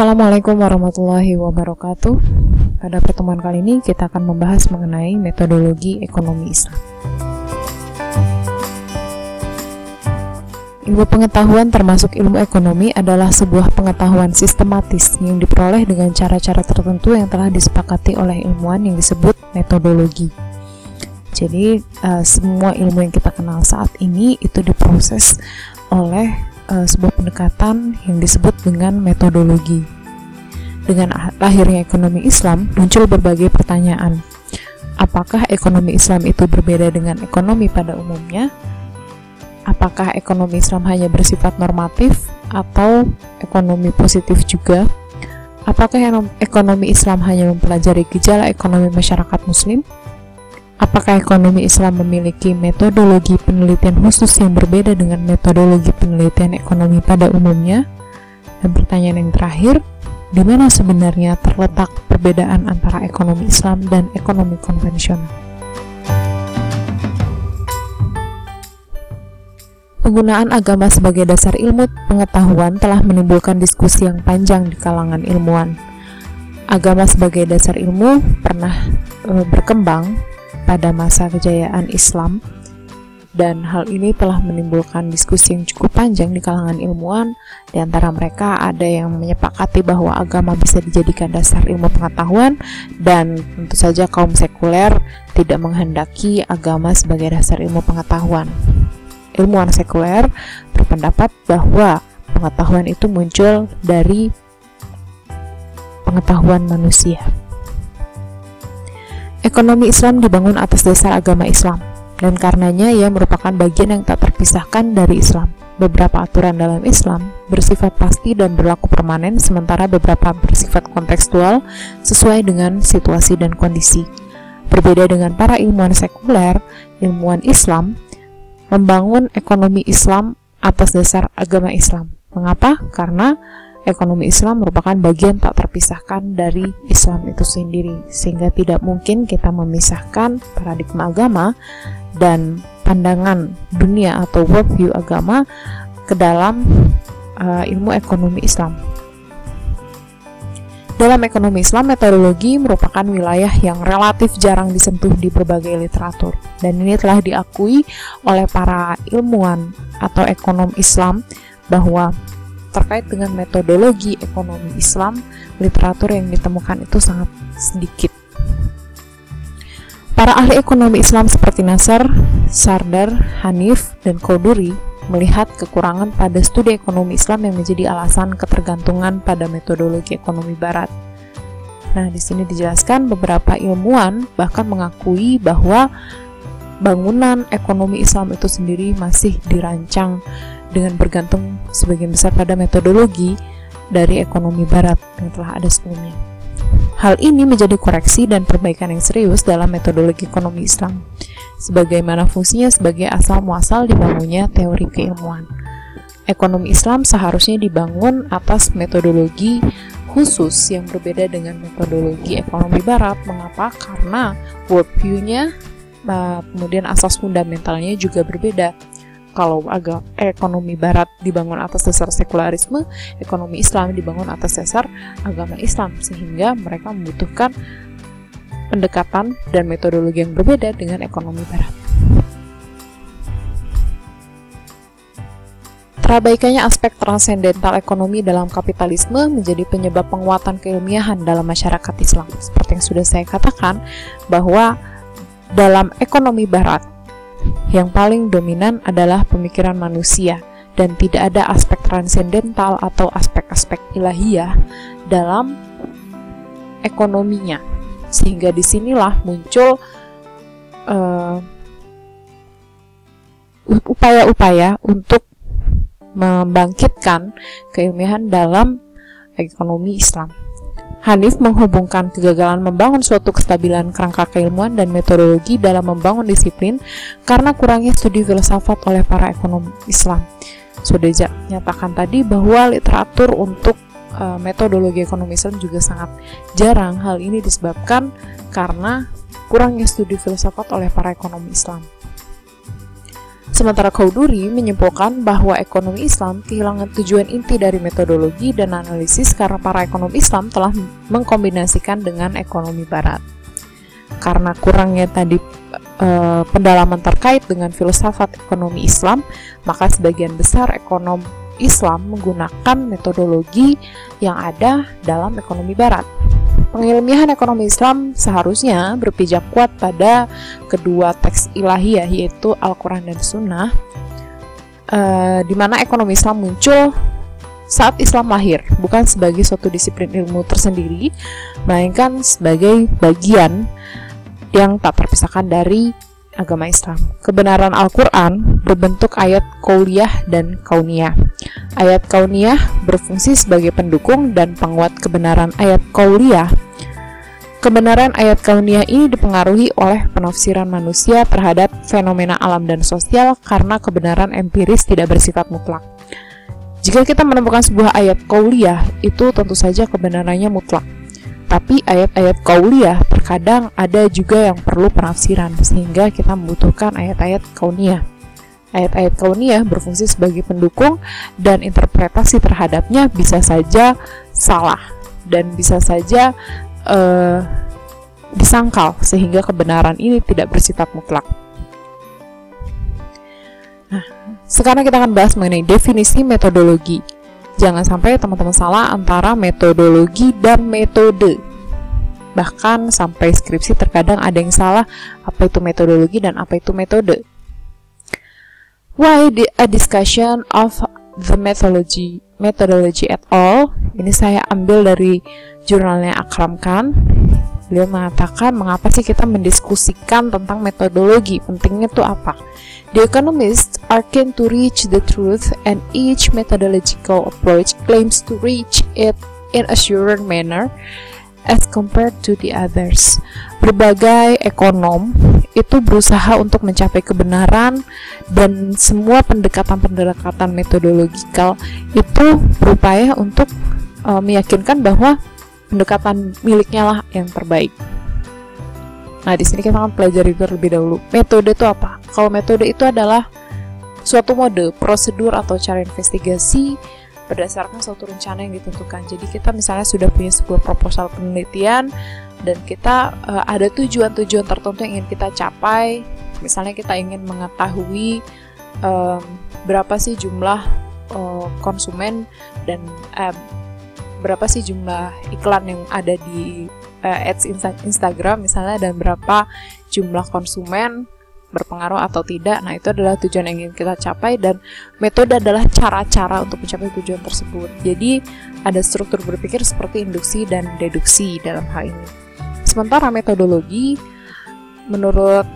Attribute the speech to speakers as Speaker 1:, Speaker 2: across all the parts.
Speaker 1: Assalamualaikum warahmatullahi wabarakatuh. Pada pertemuan kali ini kita akan membahas mengenai metodologi ekonomi Islam. Ilmu pengetahuan termasuk ilmu ekonomi adalah sebuah pengetahuan sistematis yang diperoleh dengan cara-cara tertentu yang telah disepakati oleh ilmuwan yang disebut metodologi. Jadi semua ilmu yang kita kenal saat ini itu diproses oleh sebuah pendekatan yang disebut dengan metodologi. Dengan lahirnya ekonomi Islam, muncul berbagai pertanyaan. Apakah ekonomi Islam itu berbeda dengan ekonomi pada umumnya? Apakah ekonomi Islam hanya bersifat normatif atau ekonomi positif juga? Apakah ekonomi Islam hanya mempelajari gejala ekonomi masyarakat Muslim? Apakah ekonomi Islam memiliki metodologi penelitian khusus yang berbeda dengan metodologi penelitian ekonomi pada umumnya? Dan pertanyaan yang terakhir, di mana sebenarnya terletak perbedaan antara ekonomi Islam dan ekonomi konvensional? Penggunaan agama sebagai dasar ilmu pengetahuan telah menimbulkan diskusi yang panjang di kalangan ilmuwan. Agama sebagai dasar ilmu pernah berkembang pada masa kejayaan Islam, dan hal ini telah menimbulkan diskusi yang cukup panjang di kalangan ilmuwan. Di antara mereka ada yang menyepakati bahwa agama bisa dijadikan dasar ilmu pengetahuan, dan tentu saja kaum sekuler tidak menghendaki agama sebagai dasar ilmu pengetahuan. Ilmuwan sekuler berpendapat bahwa pengetahuan itu muncul dari pengetahuan manusia. Ekonomi Islam dibangun atas dasar agama Islam, dan karenanya ia merupakan bagian yang tak terpisahkan dari Islam. Beberapa aturan dalam Islam bersifat pasti dan berlaku permanen, sementara beberapa bersifat kontekstual sesuai dengan situasi dan kondisi. Berbeda dengan para ilmuwan sekuler, ilmuwan Islam membangun ekonomi Islam atas dasar agama Islam. Mengapa? Karena ekonomi Islam merupakan bagian tak terpisahkan dari Islam itu sendiri, sehingga tidak mungkin kita memisahkan paradigma agama dan pandangan dunia atau worldview agama ke dalam ilmu ekonomi Islam. Dalam ekonomi Islam, metodologi merupakan wilayah yang relatif jarang disentuh di berbagai literatur, dan ini telah diakui oleh para ilmuwan atau ekonom Islam bahwa terkait dengan metodologi ekonomi Islam, literatur yang ditemukan itu sangat sedikit. Para ahli ekonomi Islam seperti Nasr, Sardar, Hanif, dan Qauduri melihat kekurangan pada studi ekonomi Islam yang menjadi alasan ketergantungan pada metodologi ekonomi Barat. Nah, di sini dijelaskan beberapa ilmuwan bahkan mengakui bahwa bangunan ekonomi Islam itu sendiri masih dirancang dengan bergantung sebagian besar pada metodologi dari ekonomi Barat yang telah ada sebelumnya. Hal ini menjadi koreksi dan perbaikan yang serius dalam metodologi ekonomi Islam, sebagaimana fungsinya sebagai asal muasal dibangunnya teori keilmuan. Ekonomi Islam seharusnya dibangun atas metodologi khusus yang berbeda dengan metodologi ekonomi Barat. Mengapa? Karena worldview-nya, kemudian asas fundamentalnya juga berbeda. Kalau ekonomi Barat dibangun atas dasar sekularisme, ekonomi Islam dibangun atas dasar agama Islam, sehingga mereka membutuhkan pendekatan dan metodologi yang berbeda dengan ekonomi Barat. Terabaikannya aspek transendental ekonomi dalam kapitalisme menjadi penyebab penguatan keilmiahan dalam masyarakat Islam. Seperti yang sudah saya katakan, bahwa dalam ekonomi Barat yang paling dominan adalah pemikiran manusia, dan tidak ada aspek transendental atau aspek-aspek ilahiyah dalam ekonominya, sehingga disinilah muncul upaya-upaya untuk membangkitkan keilmiahan dalam ekonomi Islam. Hanif menghubungkan kegagalan membangun suatu kestabilan kerangka keilmuan dan metodologi dalam membangun disiplin karena kurangnya studi filsafat oleh para ekonom Islam. Sudah nyatakan tadi bahwa literatur untuk metodologi ekonomi Islam juga sangat jarang. Hal ini disebabkan karena kurangnya studi filsafat oleh para ekonom Islam. Sementara Chowdhury menyimpulkan bahwa ekonomi Islam kehilangan tujuan inti dari metodologi dan analisis karena para ekonom Islam telah mengkombinasikan dengan ekonomi Barat. Karena kurangnya tadi pendalaman terkait dengan filsafat ekonomi Islam, maka sebagian besar ekonom Islam menggunakan metodologi yang ada dalam ekonomi Barat. Pengilmiahan ekonomi Islam seharusnya berpijak kuat pada kedua teks ilahiyah, yaitu Al-Quran dan Sunnah, di mana ekonomi Islam muncul saat Islam lahir, bukan sebagai suatu disiplin ilmu tersendiri, melainkan sebagai bagian yang tak terpisahkan dari agama Islam. Kebenaran Al-Quran berbentuk ayat qauliyah dan kauniyah. Ayat kauniyah berfungsi sebagai pendukung dan penguat kebenaran ayat qauliyah. Kebenaran ayat kauniyah ini dipengaruhi oleh penafsiran manusia terhadap fenomena alam dan sosial karena kebenaran empiris tidak bersifat mutlak. Jika kita menemukan sebuah ayat qauliyah, itu tentu saja kebenarannya mutlak. Tapi ayat-ayat qauliyah terkadang ada juga yang perlu penafsiran, sehingga kita membutuhkan ayat-ayat kauniyah. Ayat-ayat kauniyah berfungsi sebagai pendukung dan interpretasi terhadapnya bisa saja salah dan bisa saja disangkal, sehingga kebenaran ini tidak bersifat mutlak. Nah, sekarang kita akan bahas mengenai definisi metodologi. Jangan sampai teman-teman salah antara metodologi dan metode. Bahkan sampai skripsi terkadang ada yang salah apa itu metodologi dan apa itu metode. Why a discussion of the methodology at all? Ini saya ambil dari jurnalnya Akram Khan. Beliau mengatakan, mengapa sih kita mendiskusikan tentang metodologi? Pentingnya itu apa? The economists are keen to reach the truth, and each methodological approach claims to reach it in a surer manner as compared to the others. Berbagai ekonom itu berusaha untuk mencapai kebenaran, dan semua pendekatan-pendekatan metodologikal itu berupaya untuk meyakinkan bahwa pendekatan miliknya lah yang terbaik. Nah, di sini kita akan pelajari terlebih dahulu. Metode itu apa? Kalau metode itu adalah suatu mode, prosedur atau cara investigasi berdasarkan suatu rencana yang ditentukan. Jadi kita misalnya sudah punya sebuah proposal penelitian dan kita ada tujuan-tujuan tertentu yang ingin kita capai. Misalnya kita ingin mengetahui berapa sih jumlah konsumen dan berapa sih jumlah iklan yang ada di ads Instagram misalnya, dan berapa jumlah konsumen berpengaruh atau tidak. Nah, itu adalah tujuan yang ingin kita capai, dan metode adalah cara-cara untuk mencapai tujuan tersebut. Jadi ada struktur berpikir seperti induksi dan deduksi dalam hal ini. Sementara metodologi menurut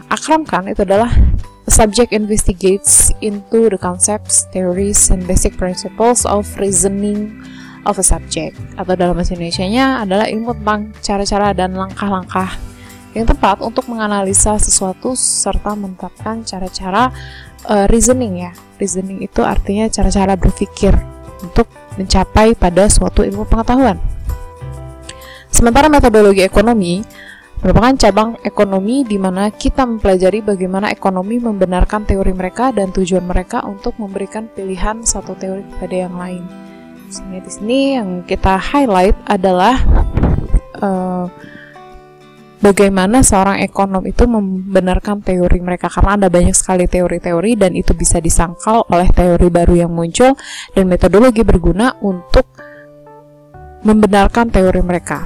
Speaker 1: Akram Khan itu adalah the subject investigates into the concepts, theories, and basic principles of reasoning of a subject, atau dalam bahasa Indonesianya adalah ilmu tentang cara-cara dan langkah-langkah yang tepat untuk menganalisa sesuatu serta menetapkan cara-cara reasoning ya. Reasoning itu artinya cara-cara berpikir untuk mencapai pada suatu ilmu pengetahuan. Sementara metodologi ekonomi merupakan cabang ekonomi di mana kita mempelajari bagaimana ekonomi membenarkan teori mereka dan tujuan mereka untuk memberikan pilihan satu teori kepada yang lain. Sehingga di sini yang kita highlight adalah bagaimana seorang ekonom itu membenarkan teori mereka, karena ada banyak sekali teori-teori dan itu bisa disangkal oleh teori baru yang muncul, dan metodologi berguna untuk membenarkan teori mereka.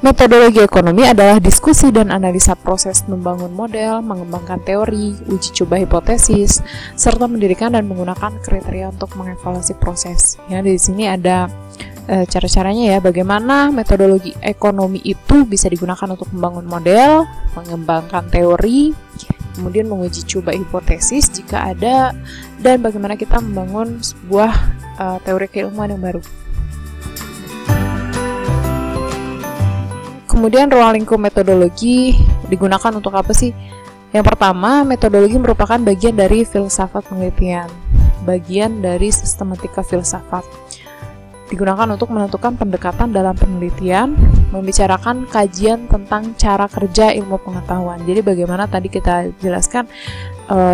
Speaker 1: Metodologi ekonomi adalah diskusi dan analisa proses membangun model, mengembangkan teori, uji coba hipotesis, serta mendirikan dan menggunakan kriteria untuk mengevaluasi proses. Ya, di sini ada cara-caranya ya, bagaimana metodologi ekonomi itu bisa digunakan untuk membangun model, mengembangkan teori, kemudian menguji coba hipotesis jika ada, dan bagaimana kita membangun sebuah teori keilmuan yang baru. Kemudian ruang lingkup metodologi digunakan untuk apa sih? Yang pertama, metodologi merupakan bagian dari filsafat penelitian, bagian dari sistematika filsafat. Digunakan untuk menentukan pendekatan dalam penelitian, membicarakan kajian tentang cara kerja ilmu pengetahuan. Jadi bagaimana tadi kita jelaskan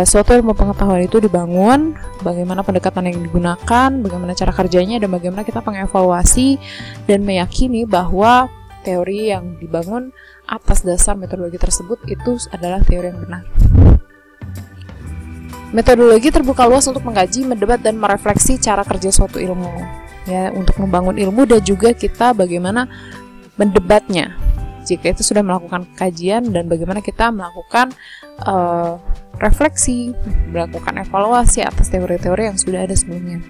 Speaker 1: suatu ilmu pengetahuan itu dibangun, bagaimana pendekatan yang digunakan, bagaimana cara kerjanya, dan bagaimana kita mengevaluasi dan meyakini bahwa teori yang dibangun atas dasar metodologi tersebut itu adalah teori yang benar. Metodologi terbuka luas untuk mengkaji, mendebat, dan merefleksi cara kerja suatu ilmu, ya, untuk membangun ilmu dan juga kita bagaimana mendebatnya jika itu sudah melakukan kajian, dan bagaimana kita melakukan refleksi, melakukan evaluasi atas teori-teori yang sudah ada sebelumnya.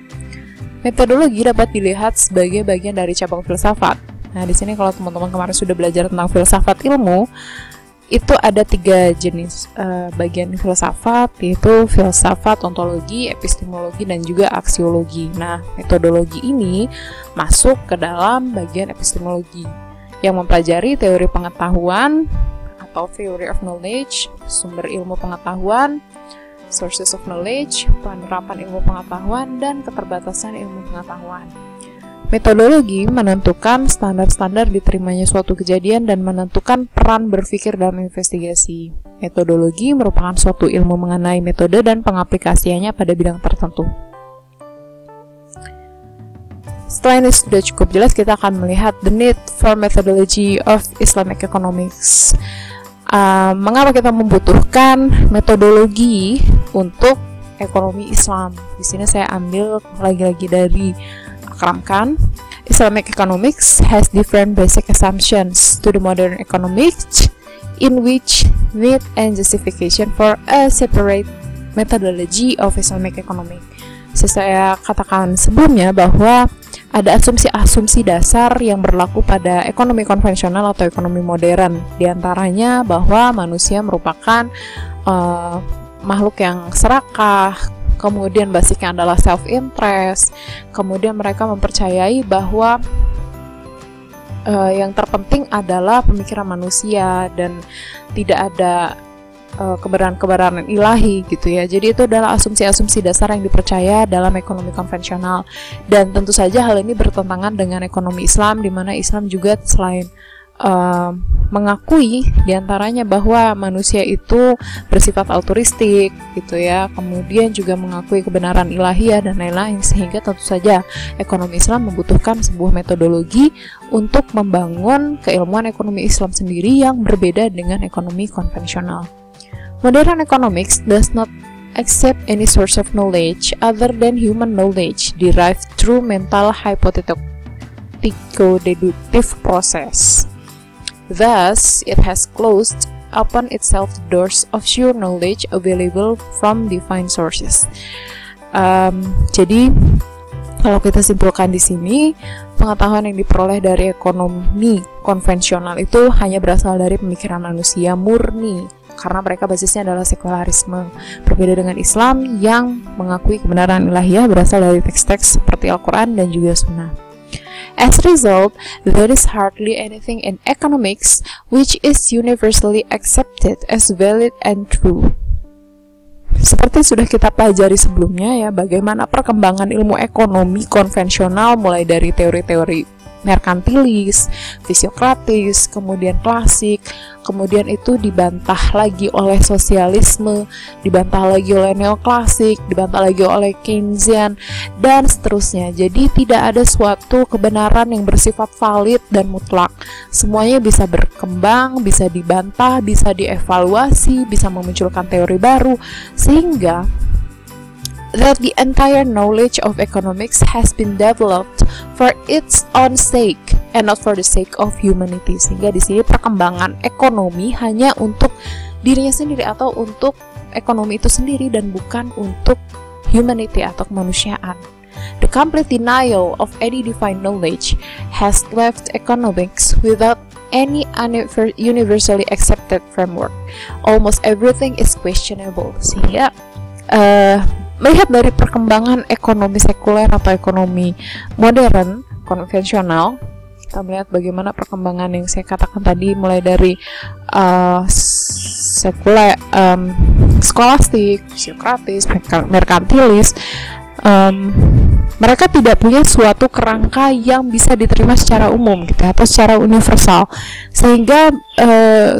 Speaker 1: Metodologi dapat dilihat sebagai bagian dari cabang filsafat. Nah, di sini kalau teman-teman kemarin sudah belajar tentang filsafat ilmu, itu ada 3 jenis bagian filsafat, yaitu filsafat, ontologi, epistemologi, dan juga aksiologi. Nah, metodologi ini masuk ke dalam bagian epistemologi yang mempelajari teori pengetahuan atau theory of knowledge, sumber ilmu pengetahuan, sources of knowledge, penerapan ilmu pengetahuan, dan keterbatasan ilmu pengetahuan. Metodologi menentukan standar-standar diterimanya suatu kejadian dan menentukan peran berpikir dalam investigasi. Metodologi merupakan suatu ilmu mengenai metode dan pengaplikasiannya pada bidang tertentu. Setelah ini sudah cukup jelas, kita akan melihat the need for methodology of Islamic economics. Mengapa kita membutuhkan metodologi untuk ekonomi Islam? Di sini saya ambil lagi-lagi dari Akram Khan. Islamic economics has different basic assumptions to the modern economics, in which need and justification for a separate methodology of Islamic economics. Saya katakan sebelumnya bahwa ada asumsi-asumsi dasar yang berlaku pada ekonomi konvensional atau ekonomi modern. Di antaranya bahwa manusia merupakan makhluk yang serakah, kemudian basicnya adalah self-interest, kemudian mereka mempercayai bahwa yang terpenting adalah pemikiran manusia dan tidak ada kebenaran-kebenaran ilahi gitu ya. Jadi itu adalah asumsi-asumsi dasar yang dipercaya dalam ekonomi konvensional, dan tentu saja hal ini bertentangan dengan ekonomi Islam, di mana Islam juga selain mengakui diantaranya bahwa manusia itu bersifat altruistik gitu ya, kemudian juga mengakui kebenaran ilahiyah dan lain-lain, sehingga tentu saja ekonomi Islam membutuhkan sebuah metodologi untuk membangun keilmuan ekonomi Islam sendiri yang berbeda dengan ekonomi konvensional. Modern economics does not accept any source of knowledge other than human knowledge derived through mental hypothetico-deductive process. Thus, it has closed upon itself the doors of sure knowledge available from divine sources. Jadi, kalau kita simpulkan di sini, pengetahuan yang diperoleh dari ekonomi konvensional itu hanya berasal dari pemikiran manusia murni, karena mereka basisnya adalah sekularisme. Berbeda dengan Islam yang mengakui kebenaran ilahiyah berasal dari teks-teks seperti Al-Quran dan juga Sunnah. As a result, there is hardly anything in economics which is universally accepted as valid and true. Seperti sudah kita pelajari sebelumnya ya, bagaimana perkembangan ilmu ekonomi konvensional mulai dari teori-teori merkantilis, fisiokratis, kemudian klasik, kemudian itu dibantah lagi oleh sosialisme, dibantah lagi oleh neoklasik, dibantah lagi oleh Keynesian, dan seterusnya. Jadi tidak ada suatu kebenaran yang bersifat valid dan mutlak. Semuanya bisa berkembang, bisa dibantah, bisa dievaluasi, bisa memunculkan teori baru, sehingga that the entire knowledge of economics has been developed for its own sake and not for the sake of humanity. Sehingga di sini perkembangan ekonomi hanya untuk dirinya sendiri atau untuk ekonomi itu sendiri dan bukan untuk humanity atau kemanusiaan. The complete denial of any divine knowledge has left economics without any universally accepted framework. Almost everything is questionable. Sehingga melihat dari perkembangan ekonomi sekuler atau ekonomi modern konvensional, kita melihat bagaimana perkembangan yang saya katakan tadi, mulai dari sekuler, skolastik, fisiokratis, merkantilis, mereka tidak punya suatu kerangka yang bisa diterima secara umum gitu atau secara universal, sehingga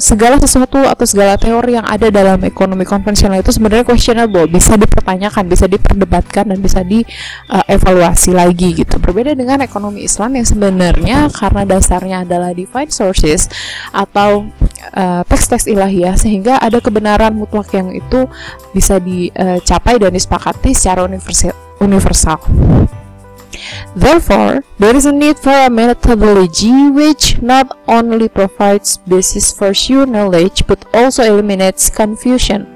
Speaker 1: segala sesuatu atau segala teori yang ada dalam ekonomi konvensional itu sebenarnya questionable, bisa dipertanyakan, bisa diperdebatkan, dan bisa dievaluasi lagi gitu. Berbeda dengan ekonomi Islam yang sebenarnya karena dasarnya adalah divine sources atau teks-teks ilahiyah, sehingga ada kebenaran mutlak yang itu bisa dicapai dan disepakati secara universal. Therefore, there is a need for a methodology which not only provides basis for sure knowledge but also eliminates confusion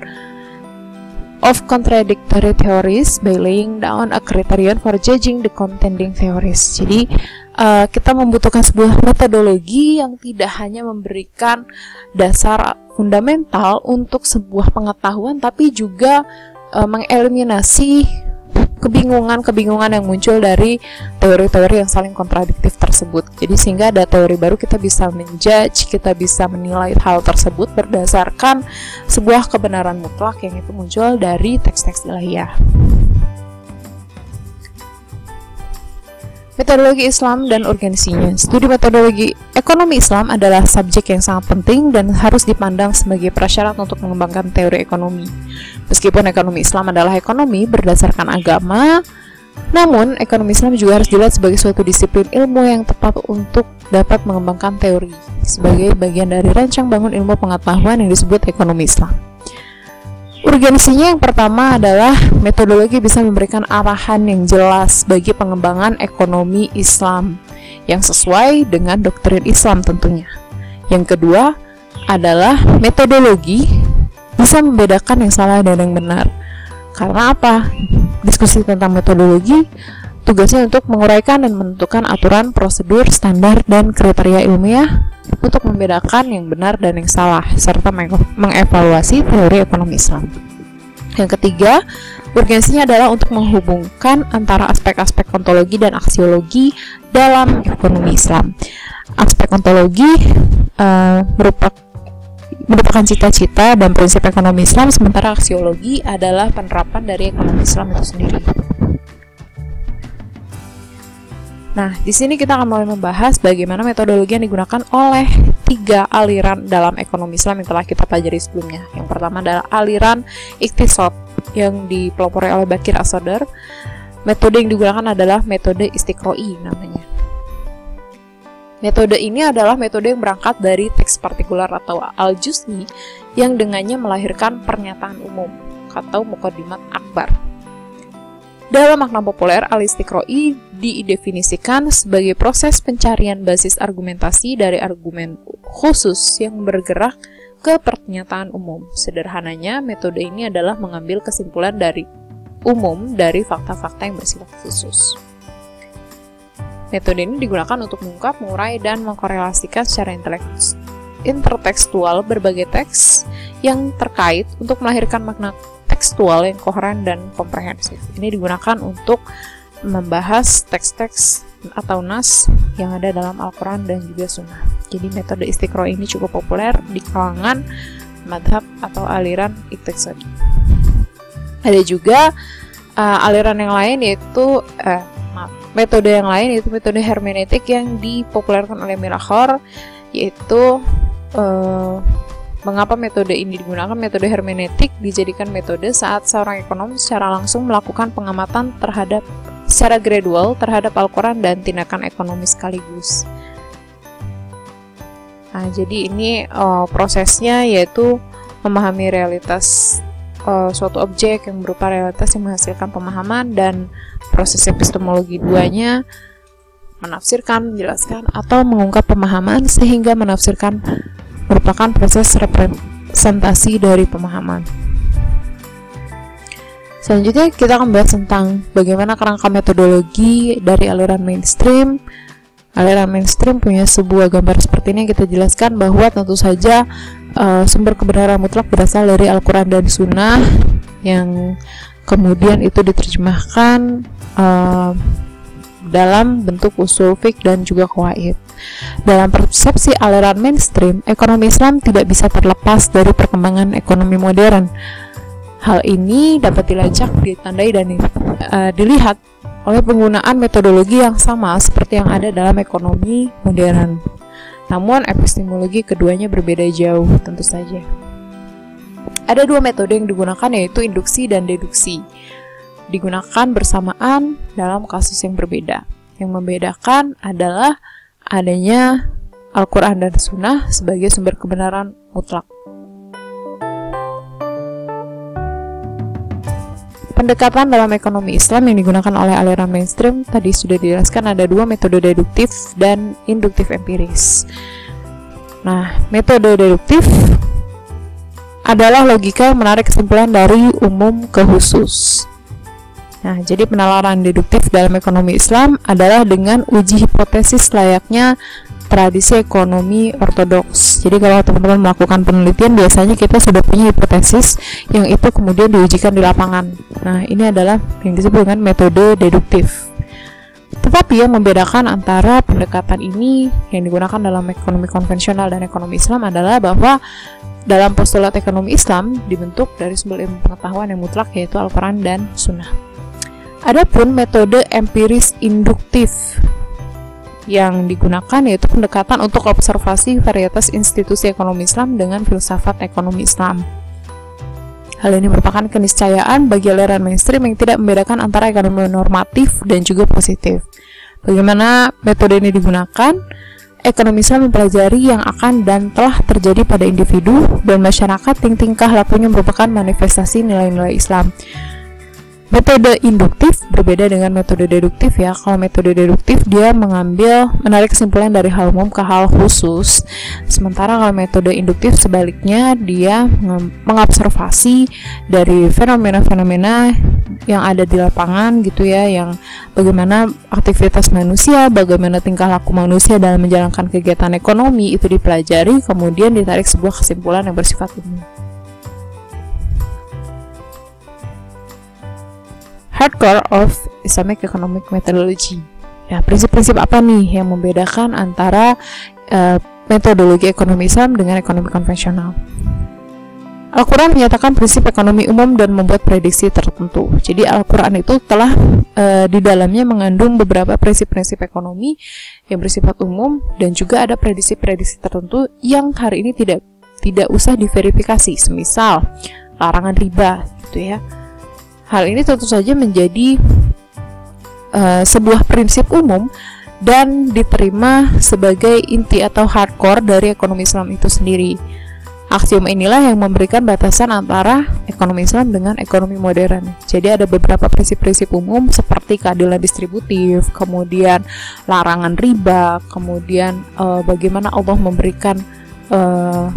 Speaker 1: of contradictory theories by laying down a criterion for judging the contending theories. Jadi kita membutuhkan sebuah metodologi yang tidak hanya memberikan dasar fundamental untuk sebuah pengetahuan, tapi juga mengeliminasi kebingungan yang muncul dari teori-teori yang saling kontradiktif tersebut. Jadi sehingga ada teori baru, kita bisa menjudge, kita bisa menilai hal tersebut berdasarkan sebuah kebenaran mutlak yang itu muncul dari teks-teks ilahiyah. Metodologi Islam dan urgensinya. Studi metodologi ekonomi Islam adalah subjek yang sangat penting dan harus dipandang sebagai prasyarat untuk mengembangkan teori ekonomi. Meskipun ekonomi Islam adalah ekonomi berdasarkan agama, namun ekonomi Islam juga harus dilihat sebagai suatu disiplin ilmu yang tepat untuk dapat mengembangkan teori sebagai bagian dari rancang bangun ilmu pengetahuan yang disebut ekonomi Islam. Urgensinya yang pertama adalah metodologi bisa memberikan arahan yang jelas bagi pengembangan ekonomi Islam yang sesuai dengan doktrin Islam tentunya. Yang kedua adalah metodologi bisa membedakan yang salah dan yang benar. Karena apa? Diskusi tentang metodologi tugasnya untuk menguraikan dan menentukan aturan, prosedur, standar, dan kriteria ilmiah untuk membedakan yang benar dan yang salah, serta mengevaluasi teori ekonomi Islam. Yang ketiga, urgensinya adalah untuk menghubungkan antara aspek-aspek ontologi dan aksiologi dalam ekonomi Islam. Aspek ontologi merupakan cita-cita dan prinsip ekonomi Islam, sementara aksiologi adalah penerapan dari ekonomi Islam itu sendiri. Nah, di sini kita akan mulai membahas bagaimana metodologi yang digunakan oleh 3 aliran dalam ekonomi Islam yang telah kita pelajari sebelumnya. Yang pertama adalah aliran Iqtisad yang dipelopori oleh Bakir As-Sadr. Metode yang digunakan adalah metode Istiqroi namanya. Metode ini adalah metode yang berangkat dari teks partikular atau al-juz'i yang dengannya melahirkan pernyataan umum atau muqaddimat akbar. Dalam makna populer, al-istiqroi didefinisikan sebagai proses pencarian basis argumentasi dari argumen khusus yang bergerak ke pernyataan umum. Sederhananya, metode ini adalah mengambil kesimpulan dari umum dari fakta-fakta yang bersifat khusus. Metode ini digunakan untuk mengungkap, mengurai, dan mengkorelasikan secara intertekstual berbagai teks yang terkait untuk melahirkan makna tekstual yang koheren dan komprehensif. Ini digunakan untuk membahas teks-teks atau nas yang ada dalam Al-Quran dan juga Sunnah. Jadi metode Istiqro ini cukup populer di kalangan madhab atau aliran Iqtisad. Ada juga aliran yang lain yaitu metode yang lain yaitu metode hermeneutik yang dipopulerkan oleh Mirakhor, yaitu mengapa metode ini digunakan. Metode hermeneutik dijadikan metode saat seorang ekonom secara langsung melakukan pengamatan secara gradual terhadap Al-Quran dan tindakan ekonomi sekaligus. Nah, jadi ini prosesnya yaitu memahami realitas suatu objek yang berupa realitas yang menghasilkan pemahaman, dan proses epistemologi duanya menafsirkan, menjelaskan, atau mengungkap pemahaman sehingga menafsirkan merupakan proses representasi dari pemahaman. Selanjutnya kita akan bahas tentang bagaimana kerangka metodologi dari aliran mainstream. Aliran mainstream punya sebuah gambar seperti ini yang kita jelaskan bahwa tentu saja sumber kebenaran mutlak berasal dari Al-Quran dan Sunnah yang kemudian itu diterjemahkan dalam bentuk usul fiqh dan juga qawaid. Dalam persepsi aliran mainstream, ekonomi Islam tidak bisa terlepas dari perkembangan ekonomi modern. Hal ini dapat dilacak, ditandai, dan dilihat oleh penggunaan metodologi yang sama seperti yang ada dalam ekonomi modern. Namun epistemologi keduanya berbeda jauh tentu saja. Ada dua metode yang digunakan, yaitu induksi dan deduksi. Digunakan bersamaan dalam kasus yang berbeda. Yang membedakan adalah adanya Al-Quran dan Sunnah sebagai sumber kebenaran mutlak. Pendekatan dalam ekonomi Islam yang digunakan oleh aliran mainstream tadi sudah dijelaskan, ada dua metode, deduktif dan induktif empiris. Nah, metode deduktif adalah logika yang menarik kesimpulan dari umum ke khusus. Nah, jadi penalaran deduktif dalam ekonomi Islam adalah dengan uji hipotesis layaknya tradisi ekonomi ortodoks. Jadi kalau teman-teman melakukan penelitian, biasanya kita sudah punya hipotesis yang itu kemudian diujikan di lapangan. Nah, ini adalah yang disebut dengan metode deduktif. Tetapi yang membedakan antara pendekatan ini yang digunakan dalam ekonomi konvensional dan ekonomi Islam adalah bahwa dalam postulat ekonomi Islam dibentuk dari sumber ilmu pengetahuan yang mutlak, yaitu Al-Quran dan Sunnah. Adapun metode empiris induktif yang digunakan yaitu pendekatan untuk observasi varietas institusi ekonomi Islam dengan filsafat ekonomi Islam. Hal ini merupakan keniscayaan bagi aliran mainstream yang tidak membedakan antara ekonomi normatif dan juga positif. Bagaimana metode ini digunakan? Ekonomi Islam mempelajari yang akan dan telah terjadi pada individu dan masyarakat yang tingkah lakunya merupakan manifestasi nilai-nilai Islam. Metode induktif berbeda dengan metode deduktif ya. Kalau metode deduktif dia menarik kesimpulan dari hal umum ke hal khusus. Sementara kalau metode induktif sebaliknya dia mengobservasi dari fenomena-fenomena yang ada di lapangan gitu ya, yang bagaimana aktivitas manusia, bagaimana tingkah laku manusia dalam menjalankan kegiatan ekonomi itu dipelajari, kemudian ditarik sebuah kesimpulan yang bersifat umum. Hardcore of Islamic Economic Methodology. Ya, prinsip-prinsip apa nih yang membedakan antara metodologi ekonomi Islam dengan ekonomi konvensional? Al-Quran menyatakan prinsip ekonomi umum dan membuat prediksi tertentu. Jadi Al-Quran itu telah di dalamnya mengandung beberapa prinsip-prinsip ekonomi yang bersifat umum dan juga ada prediksi-prediksi tertentu yang hari ini tidak usah diverifikasi, semisal larangan riba gitu ya. Hal ini tentu saja menjadi sebuah prinsip umum dan diterima sebagai inti atau hardcore dari ekonomi Islam itu sendiri. Aksiom inilah yang memberikan batasan antara ekonomi Islam dengan ekonomi modern. Jadi ada beberapa prinsip-prinsip umum seperti keadilan distributif, kemudian larangan riba, kemudian bagaimana Allah memberikan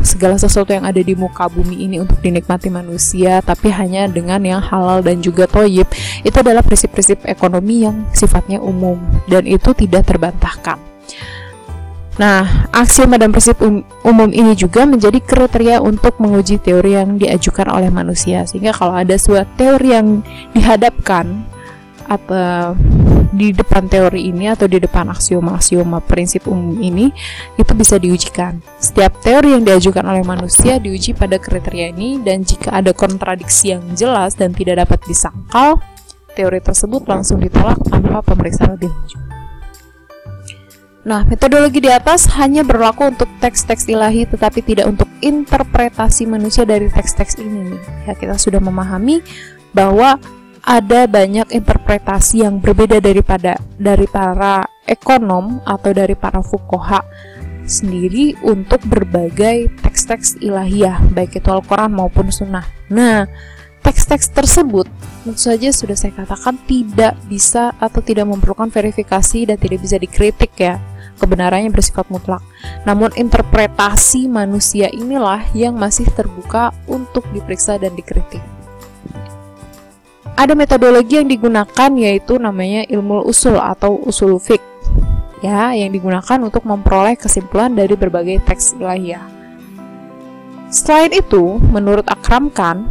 Speaker 1: segala sesuatu yang ada di muka bumi ini untuk dinikmati manusia, tapi hanya dengan yang halal dan juga thoyyib. Itu adalah prinsip-prinsip ekonomi yang sifatnya umum dan itu tidak terbantahkan. Nah, aksiom dan prinsip umum ini juga menjadi kriteria untuk menguji teori yang diajukan oleh manusia. Sehingga kalau ada suatu teori yang dihadapkan atau di depan teori ini atau di depan aksioma prinsip umum ini, itu bisa diujikan. Setiap teori yang diajukan oleh manusia diuji pada kriteria ini, dan jika ada kontradiksi yang jelas dan tidak dapat disangkal, teori tersebut langsung ditolak tanpa pemeriksaan lebih lanjut. Nah, metodologi di atas hanya berlaku untuk teks-teks ilahi, tetapi tidak untuk interpretasi manusia dari teks-teks ini. Ya, kita sudah memahami bahwa ada banyak interpretasi yang berbeda dari para ekonom atau dari para fuqaha sendiri untuk berbagai teks-teks ilahiyah, baik itu Al-Quran maupun Sunnah. Nah, teks-teks tersebut tentu saja sudah saya katakan tidak bisa atau tidak memerlukan verifikasi dan tidak bisa dikritik ya. Kebenarannya bersifat mutlak. Namun interpretasi manusia inilah yang masih terbuka untuk diperiksa dan dikritik. Ada metodologi yang digunakan yaitu namanya ilmu usul atau usul fiqh ya, yang digunakan untuk memperoleh kesimpulan dari berbagai teks ilahiyah. Selain itu, menurut Akram Khan,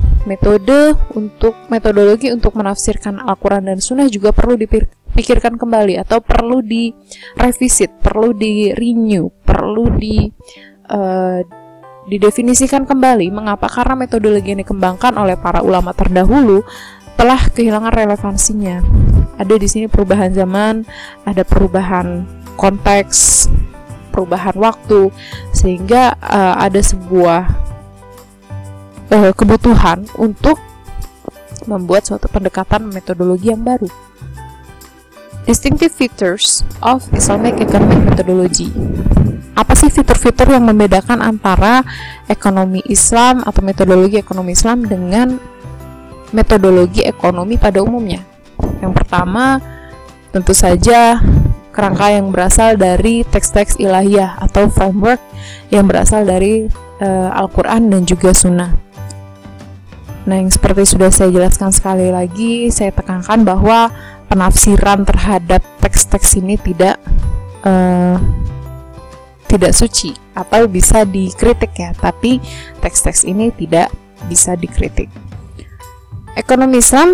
Speaker 1: metodologi untuk menafsirkan Al-Quran dan Sunnah juga perlu dipikirkan kembali atau perlu direvisit, perlu di-renew, perlu didefinisikan kembali. Mengapa? Karena metodologi yang dikembangkan oleh para ulama terdahulu telah kehilangan relevansinya. Ada di sini perubahan zaman, ada perubahan konteks, perubahan waktu, sehingga ada sebuah kebutuhan untuk membuat suatu pendekatan metodologi yang baru. Distinctive features of Islamic economic methodology. Apa sih fitur-fitur yang membedakan antara ekonomi Islam atau metodologi ekonomi Islam dengan metodologi ekonomi pada umumnya? Yang pertama, tentu saja kerangka yang berasal dari teks-teks ilahiyah atau framework yang berasal dari Al-Quran dan juga Sunnah. Nah, yang seperti sudah saya jelaskan sekali lagi, saya tekankan bahwa penafsiran terhadap teks-teks ini tidak suci atau bisa dikritik ya, tapi teks-teks ini tidak bisa dikritik. Ekonomi Islam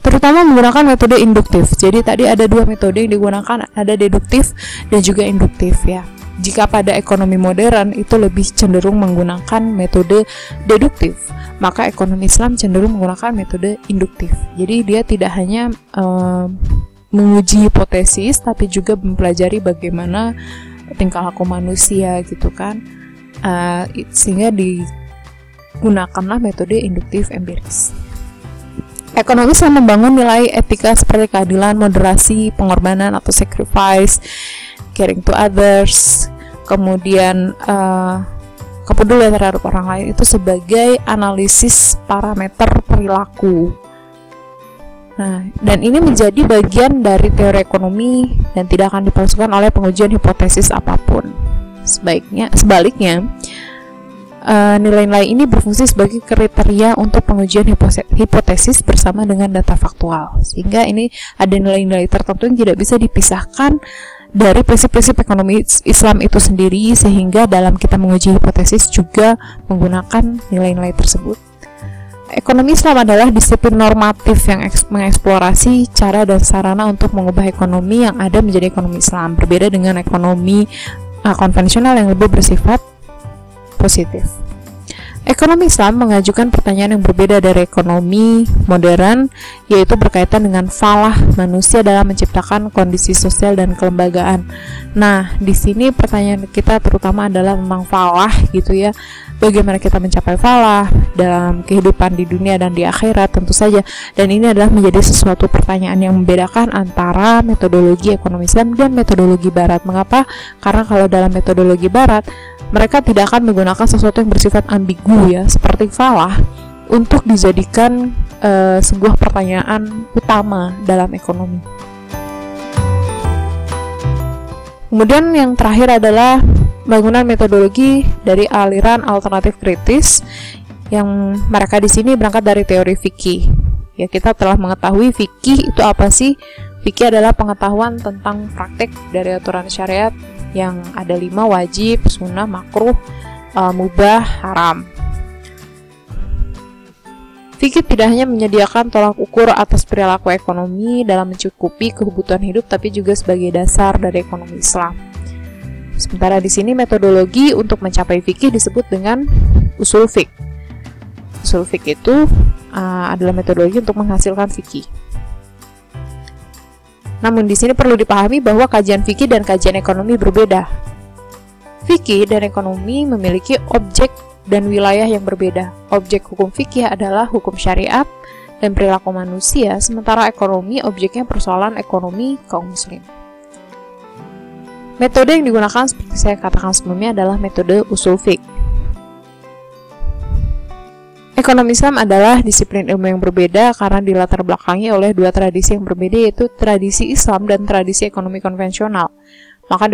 Speaker 1: terutama menggunakan metode induktif. Jadi tadi ada dua metode yang digunakan, ada deduktif dan juga induktif ya. Jika pada ekonomi modern itu lebih cenderung menggunakan metode deduktif, maka ekonomi Islam cenderung menggunakan metode induktif. Jadi dia tidak hanya menguji hipotesis, tapi juga mempelajari bagaimana tingkah laku manusia gitu kan, sehingga digunakanlah metode induktif empiris. Ekonomi Islam membangun nilai etika seperti keadilan, moderasi, pengorbanan atau sacrifice, caring to others, kemudian kepedulian terhadap orang lain itu sebagai analisis parameter perilaku. Nah, dan ini menjadi bagian dari teori ekonomi dan tidak akan dipalsukan oleh pengujian hipotesis apapun. Sebaliknya, nilai-nilai ini berfungsi sebagai kriteria untuk pengujian hipotesis bersama dengan data faktual. Sehingga ini ada nilai-nilai tertentu yang tidak bisa dipisahkan dari prinsip-prinsip ekonomi Islam itu sendiri, sehingga dalam kita menguji hipotesis juga menggunakan nilai-nilai tersebut. Ekonomi Islam adalah disiplin normatif yang mengeksplorasi cara dan sarana untuk mengubah ekonomi yang ada menjadi ekonomi Islam, berbeda dengan ekonomi konvensional yang lebih bersifat positif. Ekonomi Islam mengajukan pertanyaan yang berbeda dari ekonomi modern, yaitu berkaitan dengan falah manusia dalam menciptakan kondisi sosial dan kelembagaan. Nah, di sini pertanyaan kita terutama adalah tentang falah gitu ya. Bagaimana kita mencapai falah dalam kehidupan di dunia dan di akhirat tentu saja. Dan ini adalah menjadi sesuatu pertanyaan yang membedakan antara metodologi ekonomi Islam dan metodologi Barat. Mengapa? Karena kalau dalam metodologi Barat, mereka tidak akan menggunakan sesuatu yang bersifat ambigu ya, seperti falah, untuk dijadikan sebuah pertanyaan utama dalam ekonomi. Kemudian yang terakhir adalah bangunan metodologi dari aliran alternatif kritis, yang mereka di sini berangkat dari teori fikih. Ya, kita telah mengetahui fikih itu apa sih? Fikih adalah pengetahuan tentang praktek dari aturan syariat yang ada 5: wajib, sunnah, makruh, mubah, haram. Fikih tidak hanya menyediakan tolak ukur atas perilaku ekonomi dalam mencukupi kebutuhan hidup, tapi juga sebagai dasar dari ekonomi Islam. Sementara di sini metodologi untuk mencapai fikih disebut dengan usul fiqh. Usul fiqh itu adalah metodologi untuk menghasilkan fikih. Namun di sini perlu dipahami bahwa kajian fikih dan kajian ekonomi berbeda. Fikih dan ekonomi memiliki objek dan wilayah yang berbeda. Objek hukum fikih adalah hukum syariat dan perilaku manusia, sementara ekonomi objeknya persoalan ekonomi kaum muslim. Metode yang digunakan seperti saya katakan sebelumnya adalah metode usul fiqh. Ekonomi Islam adalah disiplin ilmu yang berbeda karena dilatar belakangi oleh dua tradisi yang berbeda, yaitu tradisi Islam dan tradisi ekonomi konvensional. Maka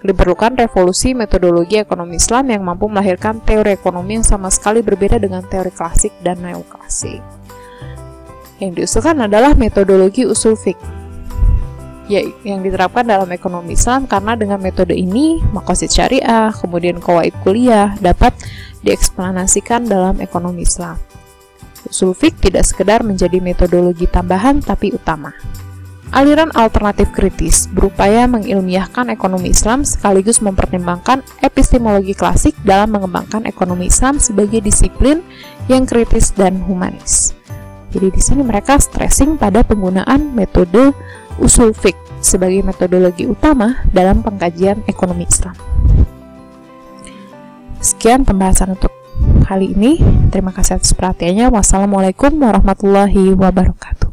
Speaker 1: diperlukan revolusi metodologi ekonomi Islam yang mampu melahirkan teori ekonomi yang sama sekali berbeda dengan teori klasik dan neoklasik. Yang diusulkan adalah metodologi usul fiqh, ya, yang diterapkan dalam ekonomi Islam, karena dengan metode ini maqasid syariah, kemudian qawaid kuliah dapat dieksplanasikan dalam ekonomi Islam. Usul fiqh tidak sekedar menjadi metodologi tambahan tapi utama. Aliran alternatif kritis berupaya mengilmiahkan ekonomi Islam sekaligus mempertimbangkan epistemologi klasik dalam mengembangkan ekonomi Islam sebagai disiplin yang kritis dan humanis. Jadi di sini mereka stressing pada penggunaan metode usul fiqh sebagai metodologi utama dalam pengkajian ekonomi Islam. Sekian pembahasan untuk kali ini. Terima kasih atas perhatiannya. Wassalamualaikum warahmatullahi wabarakatuh.